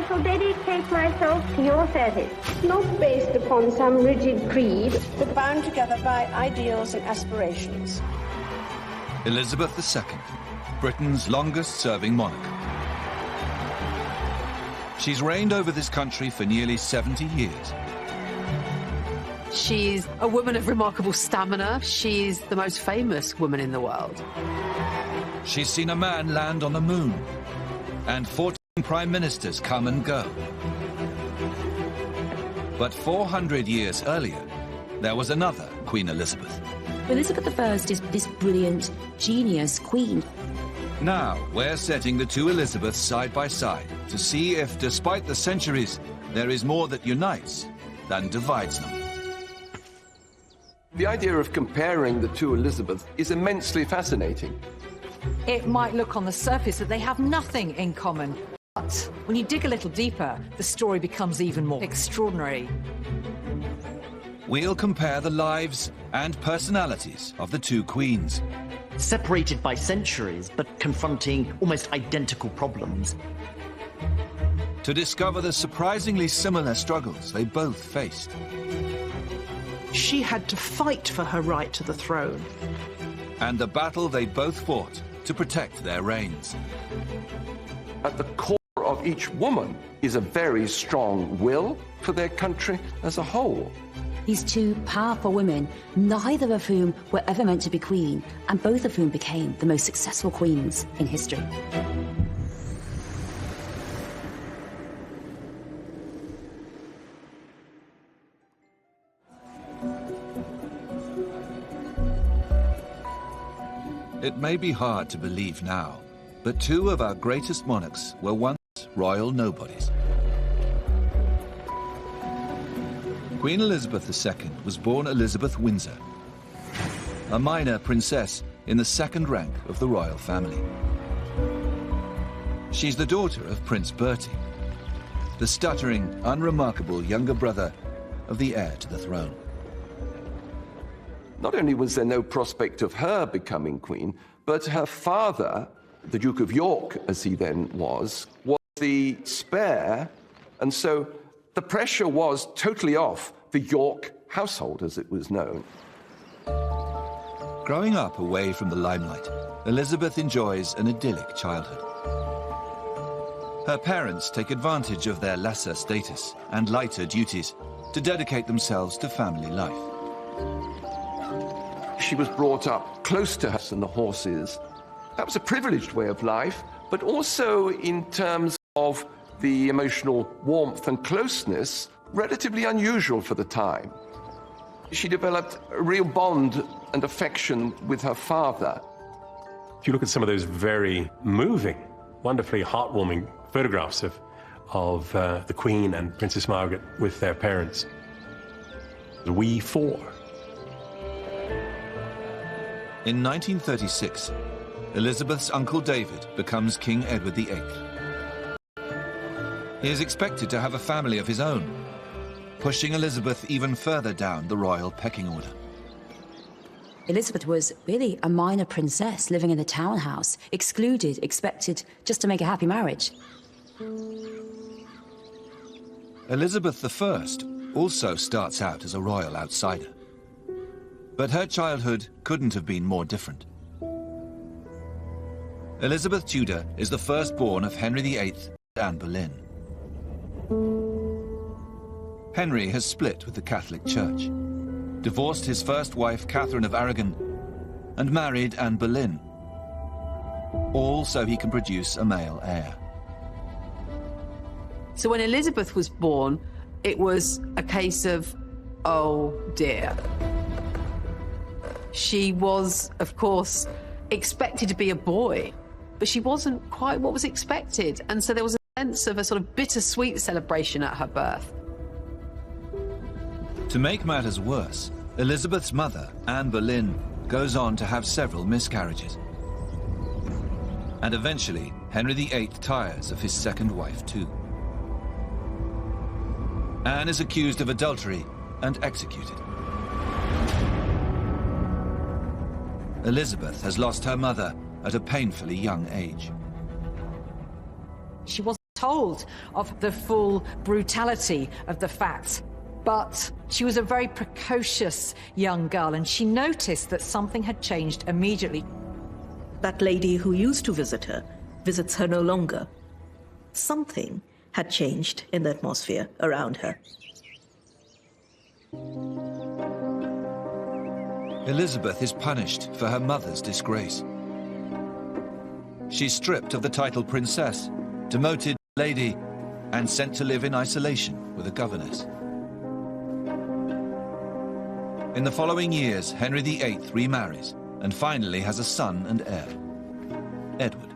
shall dedicate myself to your service, not based upon some rigid creed, but bound together by ideals and aspirations. Elizabeth II, Britain's longest-serving monarch. She's reigned over this country for nearly 70 years. She's a woman of remarkable stamina. She's the most famous woman in the world. She's seen a man land on the moon, and 14 prime ministers come and go. But 400 years earlier, there was another Queen Elizabeth. Elizabeth I is this brilliant, genius queen. Now, we're setting the two Elizabeths side by side to see if, despite the centuries, there is more that unites than divides them. The idea of comparing the two Elizabeths is immensely fascinating. It might look on the surface that they have nothing in common, but when you dig a little deeper, the story becomes even more extraordinary. We'll compare the lives and personalities of the two queens. Separated by centuries, but confronting almost identical problems. To discover the surprisingly similar struggles they both faced. She had to fight for her right to the throne. And the battle they both fought to protect their reigns. At the core of each woman is a very strong will for their country as a whole. These two powerful women, neither of whom were ever meant to be queen, and both of whom became the most successful queens in history. It may be hard to believe now, but two of our greatest monarchs were once royal nobodies. Queen Elizabeth II was born Elizabeth Windsor, a minor princess in the second rank of the royal family. She's the daughter of Prince Bertie, the stuttering, unremarkable younger brother of the heir to the throne. Not only was there no prospect of her becoming queen, but her father, the Duke of York, as he then was the spare, and so the pressure was totally off the York household, as it was known. Growing up away from the limelight, Elizabeth enjoys an idyllic childhood. Her parents take advantage of their lesser status and lighter duties to dedicate themselves to family life. She was brought up close to us and the horses. That was a privileged way of life, but also in terms of the emotional warmth and closeness, relatively unusual for the time. She developed a real bond and affection with her father. If you look at some of those very moving, wonderfully heartwarming photographs of the Queen and Princess Margaret with their parents, we four. In 1936, Elizabeth's uncle David becomes King Edward VIII. He is expected to have a family of his own, pushing Elizabeth even further down the royal pecking order. Elizabeth was really a minor princess living in a townhouse, excluded, expected just to make a happy marriage. Elizabeth I also starts out as a royal outsider. But her childhood couldn't have been more different. Elizabeth Tudor is the firstborn of Henry VIII and Anne Boleyn. Henry has split with the Catholic Church, divorced his first wife Catherine of Aragon, and married Anne Boleyn, all so he can produce a male heir. So when Elizabeth was born, it was a case of, oh dear. She was, of course, expected to be a boy, but she wasn't quite what was expected. And so there was a sense of a sort of bittersweet celebration at her birth. To make matters worse, Elizabeth's mother, Anne Boleyn, goes on to have several miscarriages. And eventually, Henry VIII tires of his second wife too. Anne is accused of adultery and executed. Elizabeth has lost her mother at a painfully young age. She wasn't told of the full brutality of the fact. But she was a very precocious young girl, and she noticed that something had changed immediately. That lady who used to visit her visits her no longer. Something had changed in the atmosphere around her. Elizabeth is punished for her mother's disgrace. She's stripped of the title princess, demoted lady, and sent to live in isolation with a governess. In the following years, Henry VIII remarries and finally has a son and heir, Edward.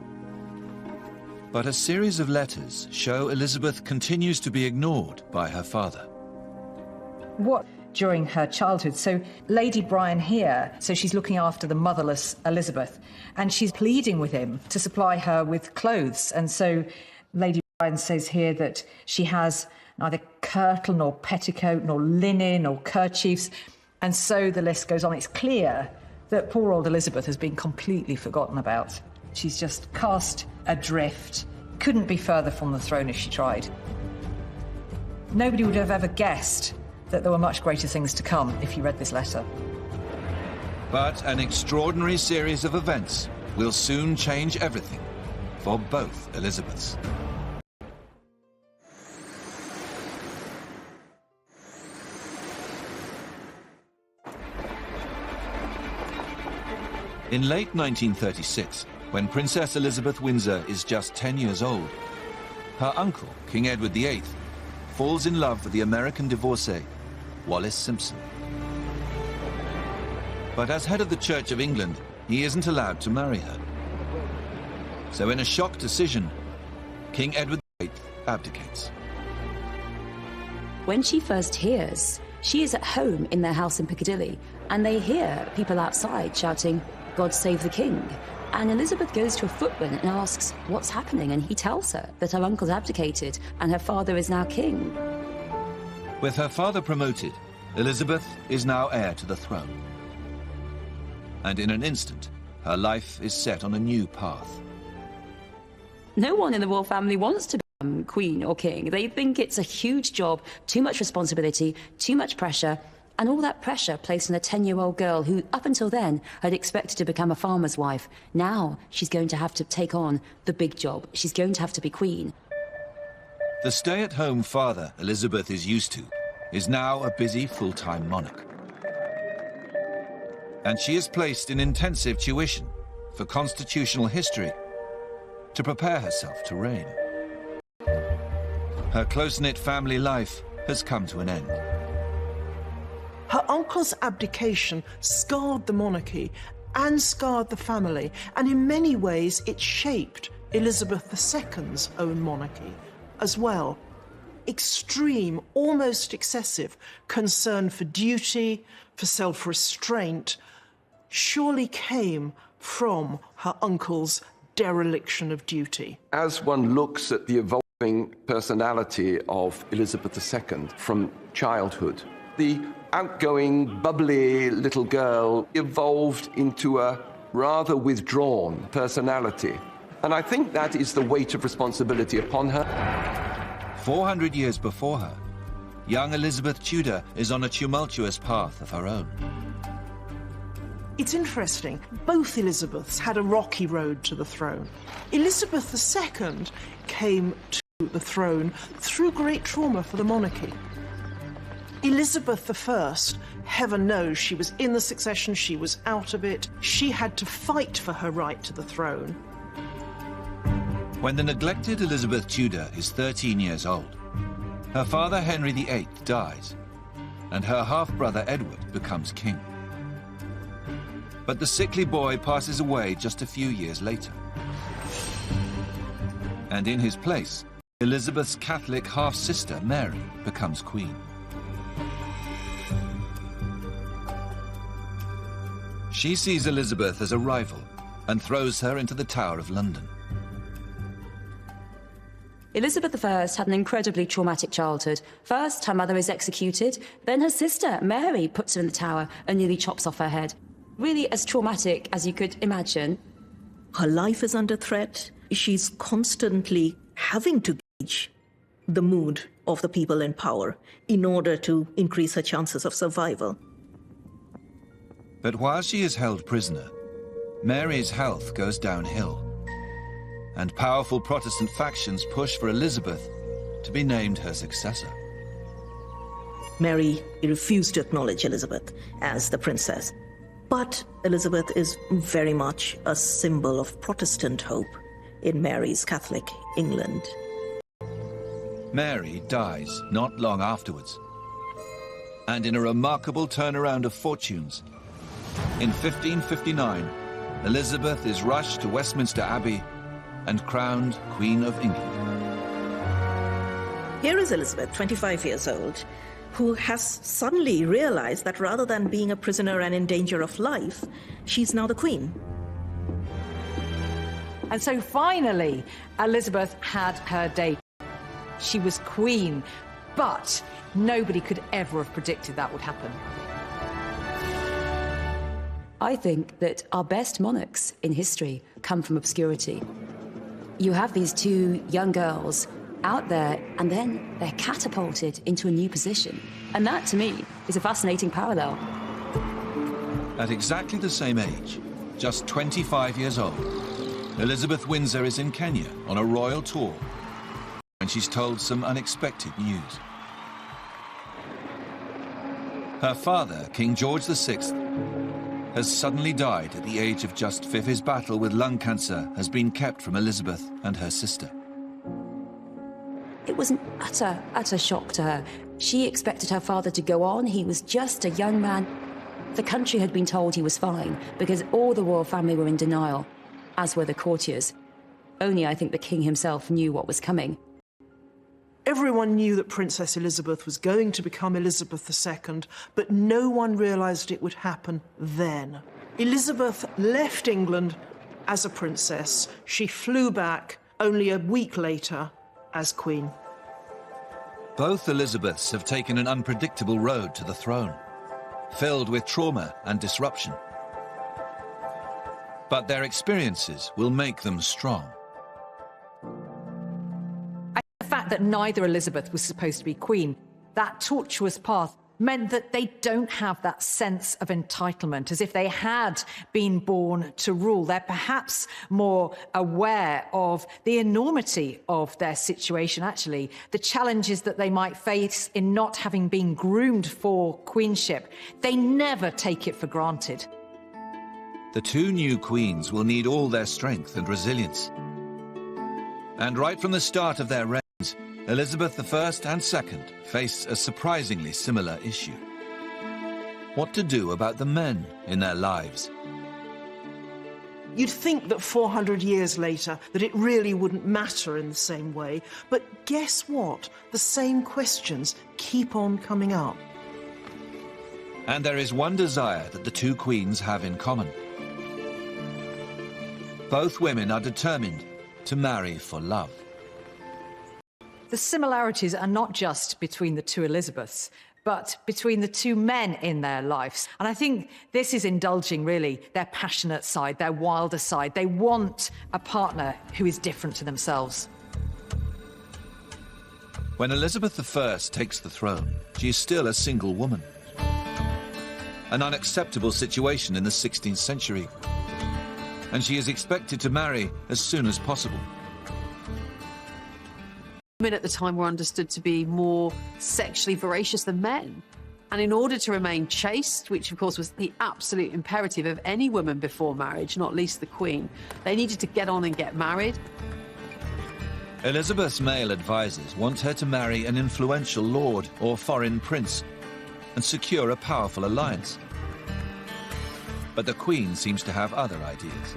But a series of letters show Elizabeth continues to be ignored by her father. What during her childhood? So Lady Bryan here, so she's looking after the motherless Elizabeth, and she's pleading with him to supply her with clothes. And so Lady Bryan says here that she has neither kirtle nor petticoat nor linen or kerchiefs. And so the list goes on. It's clear that poor old Elizabeth has been completely forgotten about. She's just cast adrift, couldn't be further from the throne if she tried. Nobody would have ever guessed that there were much greater things to come if you read this letter. But an extraordinary series of events will soon change everything for both Elizabeths. In late 1936, when Princess Elizabeth Windsor is just 10 years old, her uncle, King Edward VIII, falls in love with the American divorcee, Wallis Simpson. But as head of the Church of England, he isn't allowed to marry her. So in a shock decision, King Edward VIII abdicates. When she first hears, she is at home in their house in Piccadilly, and they hear people outside shouting, "God save the King." And Elizabeth goes to a footman and asks what's happening, and he tells her that her uncle's abdicated and her father is now king. With her father promoted, Elizabeth is now heir to the throne. And in an instant, her life is set on a new path. No one in the royal family wants to become queen or king. They think it's a huge job, too much responsibility, too much pressure, and all that pressure placed on a 10-year-old girl who, up until then, had expected to become a farmer's wife. Now she's going to have to take on the big job. She's going to have to be queen. The stay-at-home father Elizabeth is used to is now a busy full-time monarch. And she is placed in intensive tuition for constitutional history to prepare herself to reign. Her close-knit family life has come to an end. Her uncle's abdication scarred the monarchy and scarred the family, and in many ways it shaped Elizabeth II's own monarchy as well. Extreme, almost excessive concern for duty, for self-restraint, surely came from her uncle's dereliction of duty. As one looks at the evolving personality of Elizabeth II from childhood, the outgoing, bubbly little girl evolved into a rather withdrawn personality. And I think that is the weight of responsibility upon her. 400 years before her, young Elizabeth Tudor is on a tumultuous path of her own. It's interesting, both Elizabeths had a rocky road to the throne. Elizabeth II came to the throne through great trauma for the monarchy. Elizabeth I, heaven knows, she was in the succession, she was out of it. She had to fight for her right to the throne. When the neglected Elizabeth Tudor is 13 years old, her father Henry VIII dies, and her half-brother Edward becomes king. But the sickly boy passes away just a few years later. And in his place, Elizabeth's Catholic half-sister Mary becomes queen. She sees Elizabeth as a rival and throws her into the Tower of London. Elizabeth I had an incredibly traumatic childhood. First, her mother is executed, then her sister, Mary, puts her in the tower and nearly chops off her head. Really as traumatic as you could imagine. Her life is under threat. She's constantly having to the mood of the people in power in order to increase her chances of survival. But while she is held prisoner, Mary's health goes downhill, and powerful Protestant factions push for Elizabeth to be named her successor. Mary refused to acknowledge Elizabeth as the princess. But Elizabeth is very much a symbol of Protestant hope in Mary's Catholic England. Mary dies not long afterwards, and in a remarkable turnaround of fortunes, in 1559, Elizabeth is rushed to Westminster Abbey and crowned Queen of England. Here is Elizabeth, 25 years old, who has suddenly realized that rather than being a prisoner and in danger of life, she's now the queen. And so finally, Elizabeth had her day. She was queen, but nobody could ever have predicted that would happen. I think that our best monarchs in history come from obscurity. You have these two young girls out there, and then they're catapulted into a new position. And that, to me, is a fascinating parallel. At exactly the same age, just 25 years old, Elizabeth Windsor is in Kenya on a royal tour when she's told some unexpected news. Her father, King George VI, has suddenly died at the age of just 5. His battle with lung cancer has been kept from Elizabeth and her sister. It was an utter shock to her. She expected her father to go on. He was just a young man. The country had been told he was fine because all the royal family were in denial, as were the courtiers. Only I think the king himself knew what was coming. Everyone knew that Princess Elizabeth was going to become Elizabeth II, but no one realised it would happen then. Elizabeth left England as a princess. She flew back only a week later as queen. Both Elizabeths have taken an unpredictable road to the throne, filled with trauma and disruption. But their experiences will make them strong. The fact that neither Elizabeth was supposed to be queen, that tortuous path, meant that they don't have that sense of entitlement, as if they had been born to rule. They're perhaps more aware of the enormity of their situation, actually, the challenges that they might face in not having been groomed for queenship. They never take it for granted. The two new queens will need all their strength and resilience. And right from the start of their reigns, Elizabeth I and II faced a surprisingly similar issue. What to do about the men in their lives? You'd think that 400 years later that it really wouldn't matter in the same way, but guess what? The same questions keep on coming up. And there is one desire that the two queens have in common. Both women are determined to marry for love. The similarities are not just between the two Elizabeths, but between the two men in their lives. And I think this is indulging, really, their passionate side, their wilder side. They want a partner who is different to themselves. When Elizabeth I takes the throne, she is still a single woman. An unacceptable situation in the 16th century. And she is expected to marry as soon as possible. Women at the time were understood to be more sexually voracious than men. And in order to remain chaste, which of course was the absolute imperative of any woman before marriage, not least the Queen, they needed to get on and get married. Elizabeth's male advisors want her to marry an influential lord or foreign prince and secure a powerful alliance. But the Queen seems to have other ideas.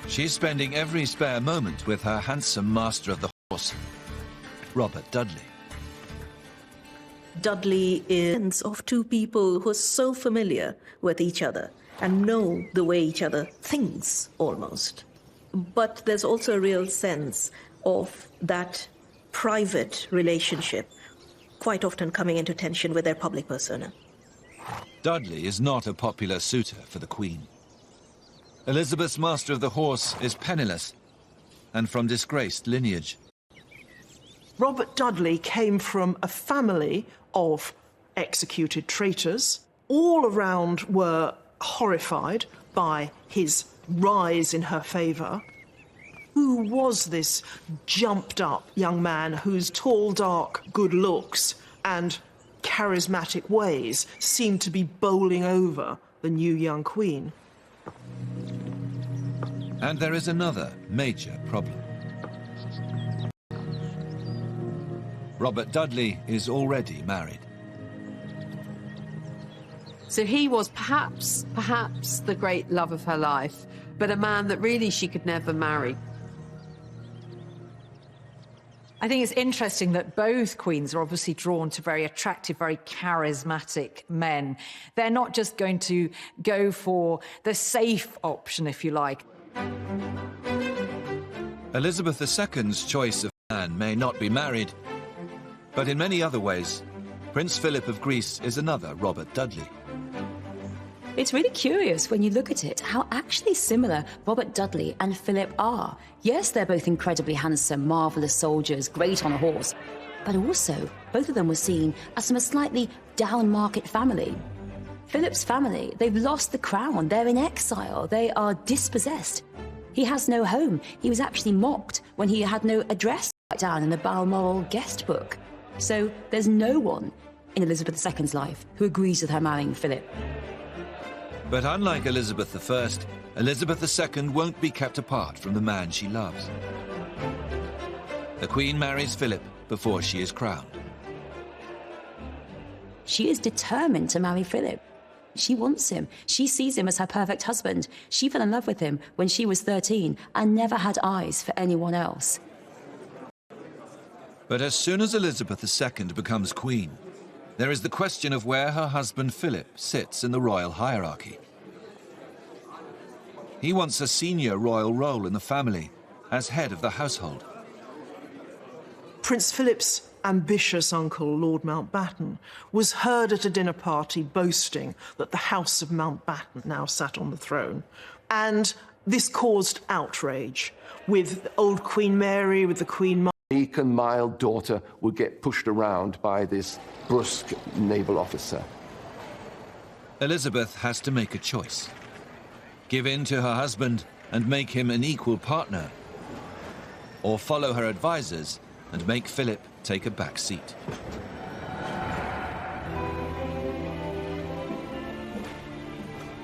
She's spending every spare moment with her handsome master of the horse, Robert Dudley. Dudley is of two people who are so familiar with each other and know the way each other thinks, almost. But there's also a real sense of that private relationship quite often coming into tension with their public persona. Dudley is not a popular suitor for the Queen. Elizabeth's master of the horse is penniless and from disgraced lineage. Robert Dudley came from a family of executed traitors. All around were horrified by his rise in her favour. Who was this jumped-up young man whose tall, dark, good looks and charismatic ways seemed to be bowling over the new young queen? And there is another major problem. Robert Dudley is already married. So he was perhaps the great love of her life, but a man that really she could never marry. I think it's interesting that both queens are obviously drawn to very attractive, very charismatic men. They're not just going to go for the safe option, if you like. Elizabeth II's choice of man may not be married, but in many other ways, Prince Philip of Greece is another Robert Dudley. It's really curious when you look at it how actually similar Robert Dudley and Philip are. Yes, they're both incredibly handsome, marvellous soldiers, great on a horse, but also both of them were seen as from a slightly down-market family. Philip's family, they've lost the crown, they're in exile, they are dispossessed. He has no home. He was actually mocked when he had no address down in the Balmoral guest book. So there's no one in Elizabeth II's life who agrees with her marrying Philip. But unlike Elizabeth I, Elizabeth II won't be kept apart from the man she loves. The Queen marries Philip before she is crowned. She is determined to marry Philip. She wants him. She sees him as her perfect husband. She fell in love with him when she was 13 and never had eyes for anyone else. But as soon as Elizabeth II becomes queen, there is the question of where her husband Philip sits in the royal hierarchy. He wants a senior royal role in the family as head of the household. Prince Philip's ambitious uncle, Lord Mountbatten, was heard at a dinner party boasting that the House of Mountbatten now sat on the throne. And this caused outrage, with old Queen Mary, with the Queen Mother. Meek and mild daughter would get pushed around by this brusque naval officer. Elizabeth has to make a choice. Give in to her husband and make him an equal partner, or follow her advisors and make Philip take a back seat.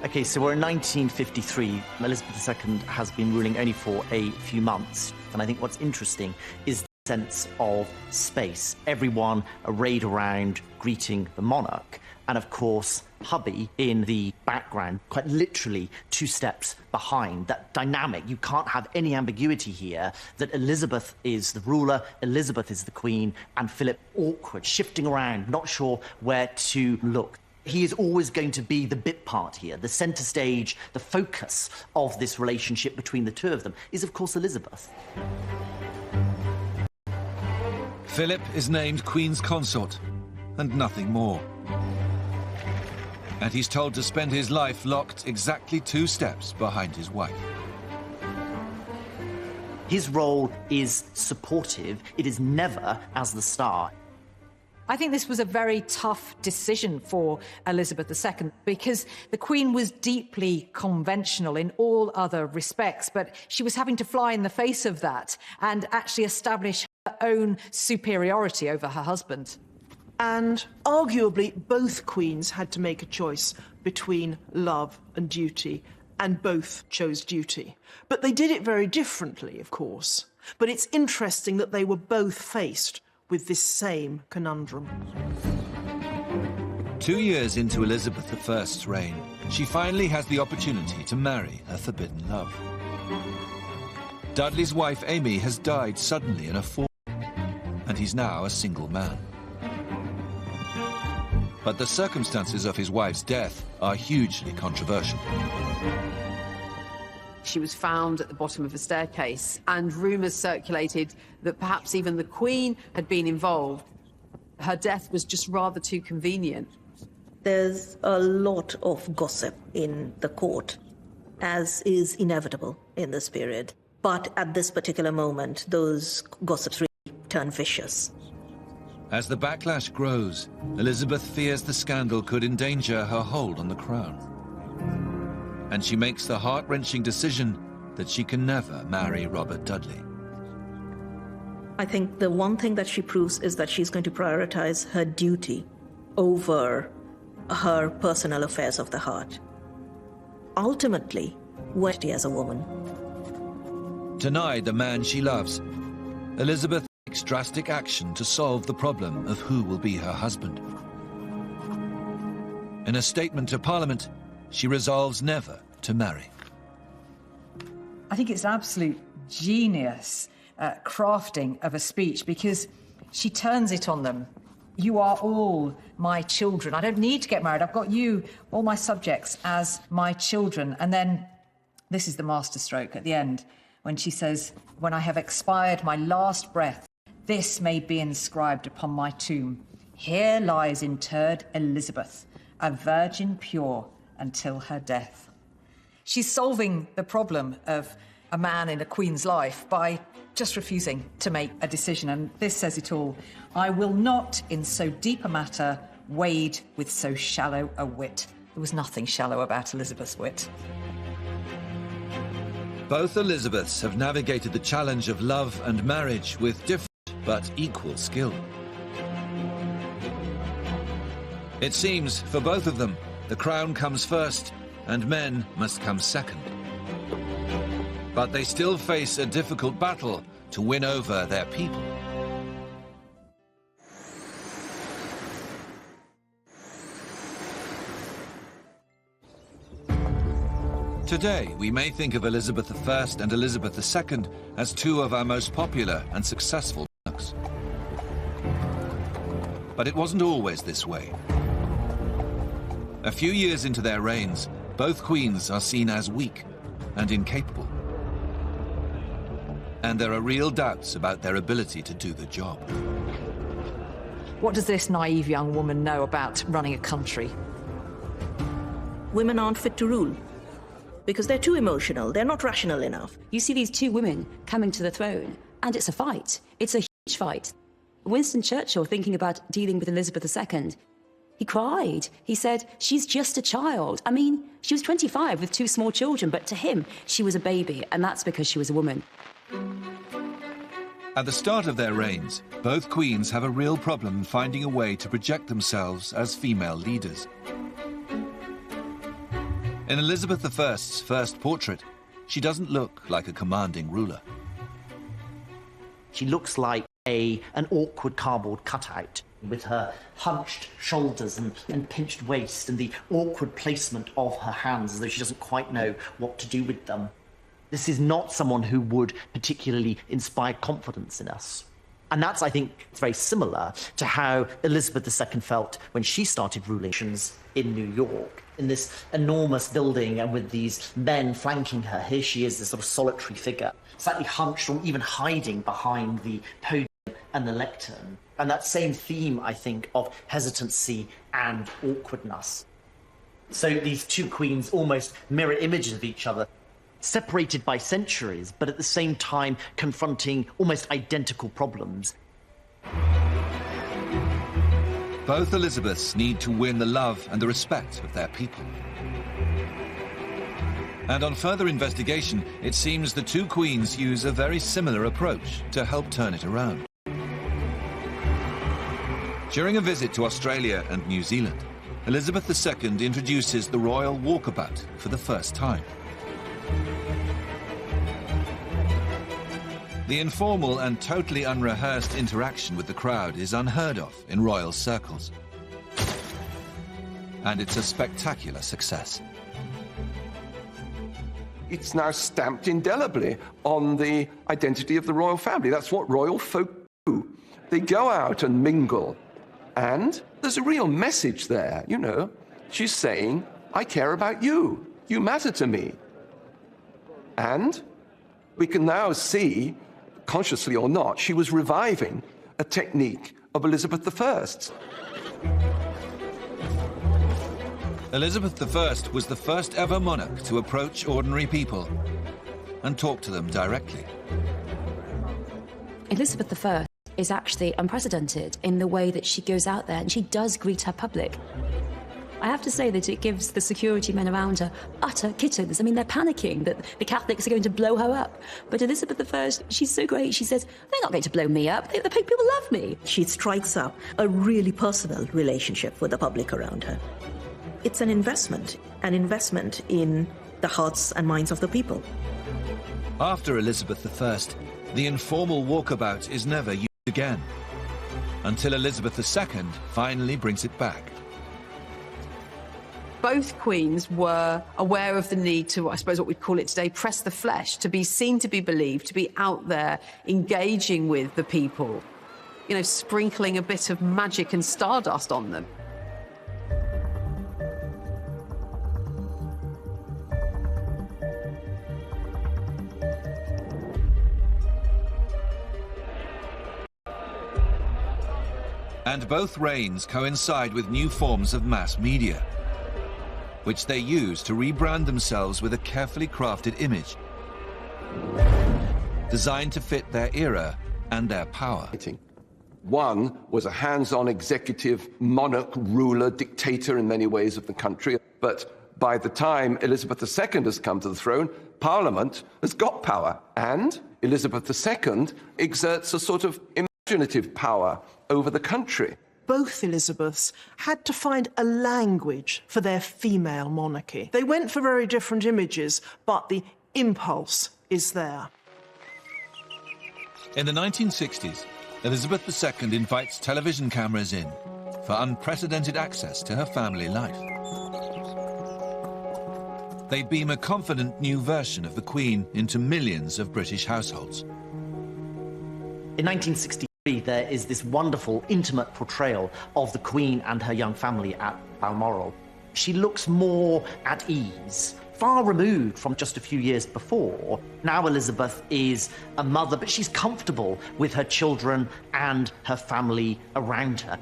Okay, so we're in 1953. Elizabeth II has been ruling only for a few months. And I think what's interesting is the sense of space. Everyone arrayed around greeting the monarch. And of course, hubby in the background, quite literally 2 steps behind. That dynamic, you can't have any ambiguity here that Elizabeth is the ruler, Elizabeth is the queen, and Philip awkward, shifting around, not sure where to look. He is always going to be the bit part here. The centre stage, the focus of this relationship between the two of them is, of course, Elizabeth. Philip is named Queen's consort, and nothing more. And he's told to spend his life locked exactly 2 steps behind his wife. His role is supportive. It is never as the star. I think this was a very tough decision for Elizabeth II because the Queen was deeply conventional in all other respects, but she was having to fly in the face of that and actually establish her own superiority over her husband. And arguably, both queens had to make a choice between love and duty, and both chose duty. But they did it very differently, of course. But it's interesting that they were both faced with this same conundrum. 2 years into Elizabeth I's reign, she finally has the opportunity to marry her forbidden love. Dudley's wife Amy has died suddenly in a fall, and he's now a single man. But the circumstances of his wife's death are hugely controversial. She was found at the bottom of a staircase, and rumours circulated that perhaps even the Queen had been involved. Her death was just rather too convenient. There's a lot of gossip in the court, as is inevitable in this period. But at this particular moment, those gossips really turn vicious. As the backlash grows, Elizabeth fears the scandal could endanger her hold on the crown. And she makes the heart-wrenching decision that she can never marry Robert Dudley. I think the one thing that she proves is that she's going to prioritize her duty over her personal affairs of the heart. Ultimately, she as a woman. Denied the man she loves, Elizabeth takes drastic action to solve the problem of who will be her husband. In a statement to Parliament, she resolves never to marry. I think it's absolute genius crafting of a speech, because she turns it on them. You are all my children. I don't need to get married. I've got you, all my subjects, as my children. And then this is the masterstroke at the end, when she says, when I have expired my last breath, this may be inscribed upon my tomb. Here lies interred Elizabeth, a virgin pure until her death. She's solving the problem of a man in a queen's life by just refusing to make a decision. And this says it all. I will not, in so deep a matter, wade with so shallow a wit. There was nothing shallow about Elizabeth's wit. Both Elizabeths have navigated the challenge of love and marriage with different but equal skill. It seems, for both of them, the crown comes first and men must come second. But they still face a difficult battle to win over their people. Today, we may think of Elizabeth I and Elizabeth II as two of our most popular and successful monarchs. But it wasn't always this way. A few years into their reigns, both queens are seen as weak and incapable. And there are real doubts about their ability to do the job. What does this naive young woman know about running a country? Women aren't fit to rule because they're too emotional. They're not rational enough. You see these two women coming to the throne, and it's a fight. It's a huge fight. Winston Churchill, thinking about dealing with Elizabeth II, he cried. He said, she's just a child. I mean, she was 25 with two small children, but to him, she was a baby, and that's because she was a woman. At the start of their reigns, both queens have a real problem finding a way to project themselves as female leaders. In Elizabeth I's first portrait, she doesn't look like a commanding ruler. She looks like an awkward cardboard cutout, with her hunched shoulders and pinched waist and the awkward placement of her hands, as though she doesn't quite know what to do with them. This is not someone who would particularly inspire confidence in us. And that's, I think, it's very similar to how Elizabeth II felt when she started ruling in New York, in this enormous building and with these men flanking her. Here she is, this sort of solitary figure, slightly hunched or even hiding behind the podium and the lectern. And that same theme, I think, of hesitancy and awkwardness. So these two queens almost mirror images of each other, separated by centuries, but at the same time confronting almost identical problems. Both Elizabeths need to win the love and the respect of their people. And on further investigation, it seems the two queens use a very similar approach to help turn it around. During a visit to Australia and New Zealand, Elizabeth II introduces the royal walkabout for the first time. The informal and totally unrehearsed interaction with the crowd is unheard of in royal circles. And it's a spectacular success. It's now stamped indelibly on the identity of the royal family. That's what royal folk do. They go out and mingle. And there's a real message there, you know. She's saying, I care about you. You matter to me. And we can now see, consciously or not, she was reviving a technique of Elizabeth I. Elizabeth I was the first ever monarch to approach ordinary people and talk to them directly. Elizabeth I is actually unprecedented in the way that she goes out there and she does greet her public. I have to say that it gives the security men around her utter kittens. I mean, they're panicking that the Catholics are going to blow her up. But Elizabeth I, she's so great. She says, they're not going to blow me up. The people love me. She strikes up a really personal relationship with the public around her. It's an investment in the hearts and minds of the people. After Elizabeth I, the informal walkabout is never used again, until Elizabeth II finally brings it back. Both queens were aware of the need to, I suppose what we'd call it today, press the flesh, to be seen, to be believed, to be out there engaging with the people, you know, sprinkling a bit of magic and stardust on them. And both reigns coincide with new forms of mass media, which they use to rebrand themselves with a carefully crafted image, designed to fit their era and their power. One was a hands-on executive, monarch, ruler, dictator in many ways of the country. But by the time Elizabeth II has come to the throne, Parliament has got power. And Elizabeth II exerts a sort of imaginative power over the country. Both Elizabeths had to find a language for their female monarchy. They went for very different images, but the impulse is there. In the 1960s, Elizabeth II invites television cameras in for unprecedented access to her family life. They beam a confident new version of the Queen into millions of British households. In 1963, there is this wonderful, intimate portrayal of the Queen and her young family at Balmoral. She looks more at ease, far removed from just a few years before. Now Elizabeth is a mother, but she's comfortable with her children and her family around her.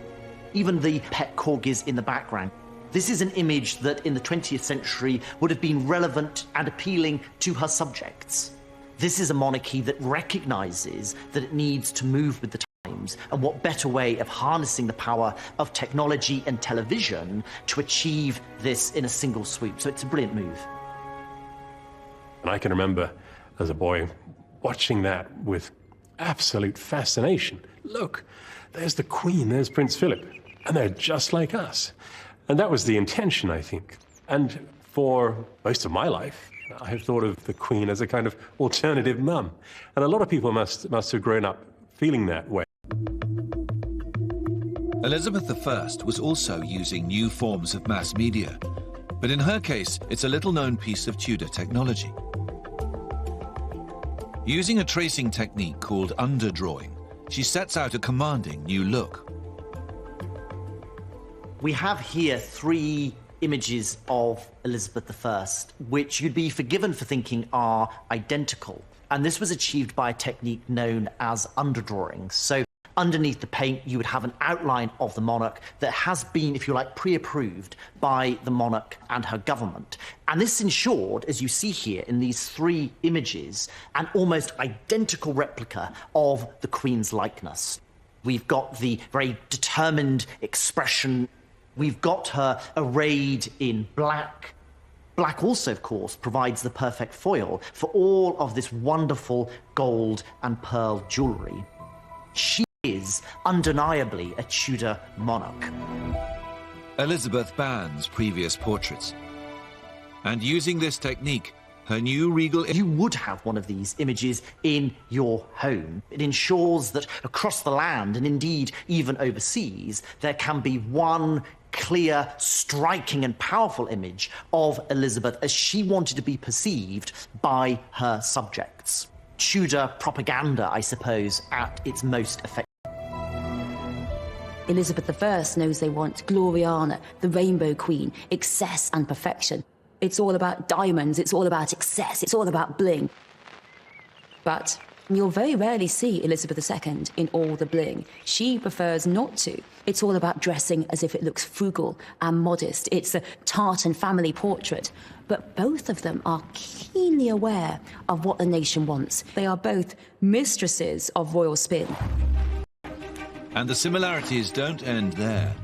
Even the pet corgis in the background. This is an image that in the 20th century would have been relevant and appealing to her subjects. This is a monarchy that recognises that it needs to move with the times, and what better way of harnessing the power of technology and television to achieve this in a single swoop. So it's a brilliant move. And I can remember as a boy watching that with absolute fascination. Look, there's the Queen, there's Prince Philip, and they're just like us. And that was the intention, I think. And for most of my life, I've thought of the Queen as a kind of alternative mum. And a lot of people must have grown up feeling that way. Elizabeth I was also using new forms of mass media, but in her case, it's a little-known piece of Tudor technology. Using a tracing technique called underdrawing, she sets out a commanding new look. We have here three images of Elizabeth I, which you'd be forgiven for thinking are identical. And this was achieved by a technique known as underdrawing. So underneath the paint, you would have an outline of the monarch that has been, if you like, pre-approved by the monarch and her government. And this ensured, as you see here in these three images, an almost identical replica of the Queen's likeness. We've got the very determined expression. We've got her arrayed in black. Black also, of course, provides the perfect foil for all of this wonderful gold and pearl jewellery. She is undeniably a Tudor monarch. Elizabeth bans previous portraits. And using this technique, her new regal... You would have one of these images in your home. It ensures that across the land, and indeed even overseas, there can be one clear, striking and powerful image of Elizabeth as she wanted to be perceived by her subjects. Tudor propaganda, I suppose, at its most effective. Elizabeth I knows they want Gloriana, the Rainbow Queen, excess and perfection. It's all about diamonds, it's all about excess, it's all about bling. But you'll very rarely see Elizabeth II in all the bling. She prefers not to. It's all about dressing as if it looks frugal and modest. It's a tartan family portrait. But both of them are keenly aware of what the nation wants. They are both mistresses of royal spin. And the similarities don't end there.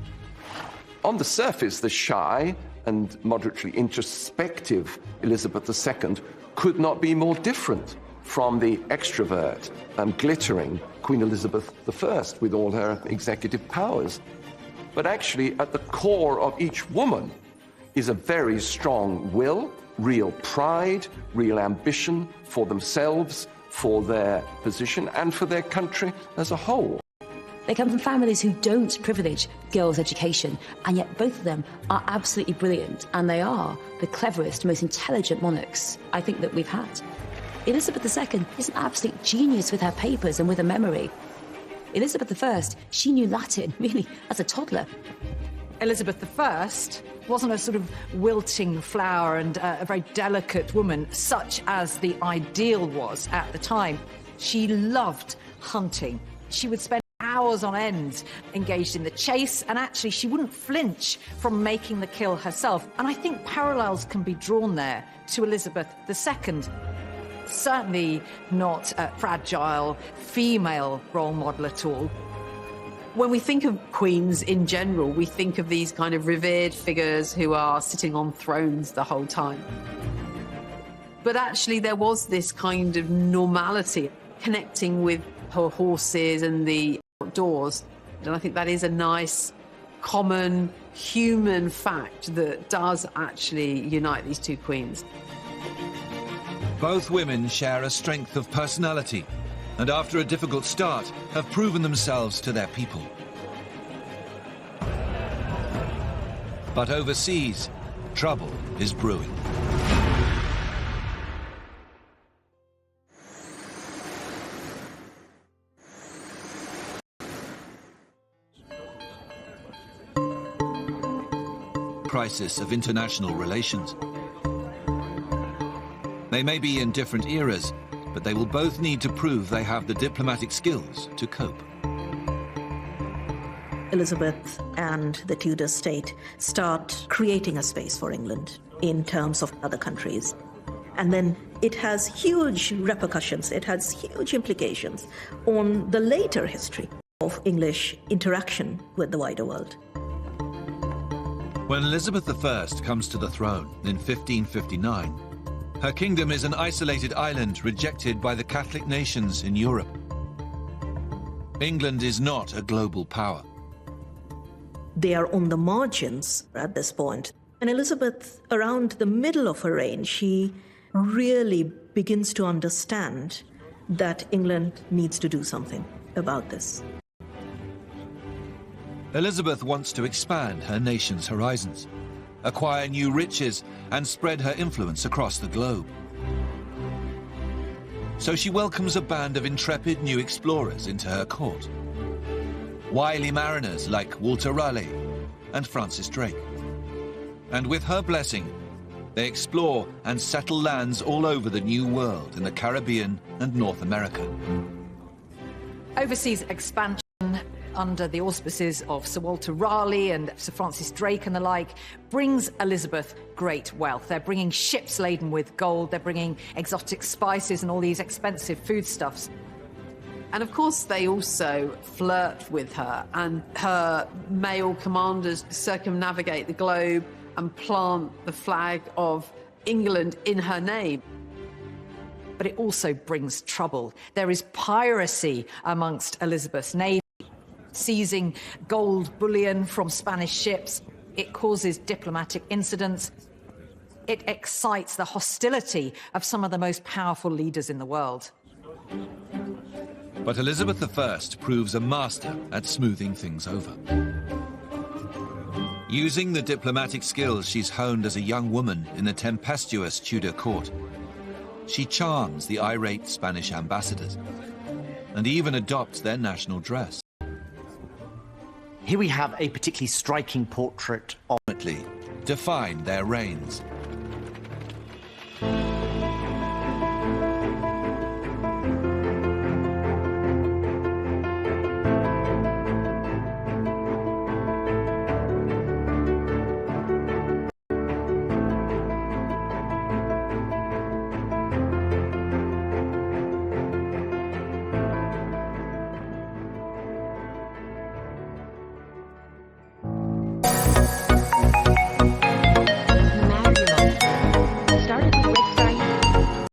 On the surface, the shy and moderately introspective Elizabeth II could not be more different from the extrovert and glittering Queen Elizabeth I with all her executive powers. But actually, at the core of each woman is a very strong will, real pride, real ambition for themselves, for their position, and for their country as a whole. They come from families who don't privilege girls' education, and yet both of them are absolutely brilliant, and they are the cleverest, most intelligent monarchs I think that we've had. Elizabeth II is an absolute genius with her papers and with her memory. Elizabeth I, she knew Latin, really, as a toddler. Elizabeth I wasn't a sort of wilting flower and a very delicate woman, such as the ideal was at the time. She loved hunting. She would spend hours on end engaged in the chase, and actually she wouldn't flinch from making the kill herself. And I think parallels can be drawn there to Elizabeth II. Certainly not a fragile female role model at all. When we think of queens in general, we think of these kind of revered figures who are sitting on thrones the whole time. But actually there was this kind of normality, connecting with her horses and the outdoors. And I think that is a nice, common, human fact that does actually unite these two queens. Both women share a strength of personality, and after a difficult start, have proven themselves to their people. But overseas, trouble is brewing. Crisis of international relations. They may be in different eras, but they will both need to prove they have the diplomatic skills to cope. Elizabeth and the Tudor state start creating a space for England in terms of other countries. And then it has huge repercussions, it has huge implications on the later history of English interaction with the wider world. When Elizabeth I comes to the throne in 1559, her kingdom is an isolated island rejected by the Catholic nations in Europe. England is not a global power. They are on the margins at this point. And Elizabeth, around the middle of her reign, she really begins to understand that England needs to do something about this. Elizabeth wants to expand her nation's horizons, acquire new riches, and spread her influence across the globe. So she welcomes a band of intrepid new explorers into her court. Wily mariners like Walter Raleigh and Francis Drake. And with her blessing, they explore and settle lands all over the New World in the Caribbean and North America. Overseas expansion under the auspices of Sir Walter Raleigh and Sir Francis Drake and the like brings Elizabeth great wealth. They're bringing ships laden with gold, they're bringing exotic spices and all these expensive foodstuffs. And of course they also flirt with her, and her male commanders circumnavigate the globe and plant the flag of England in her name. But it also brings trouble. There is piracy amongst Elizabeth's navy, seizing gold bullion from Spanish ships. It causes diplomatic incidents. It excites the hostility of some of the most powerful leaders in the world. But Elizabeth I proves a master at smoothing things over. Using the diplomatic skills she's honed as a young woman in the tempestuous Tudor court, she charms the irate Spanish ambassadors and even adopts their national dress. Here we have a particularly striking portrait of... Ultimately, define their reigns.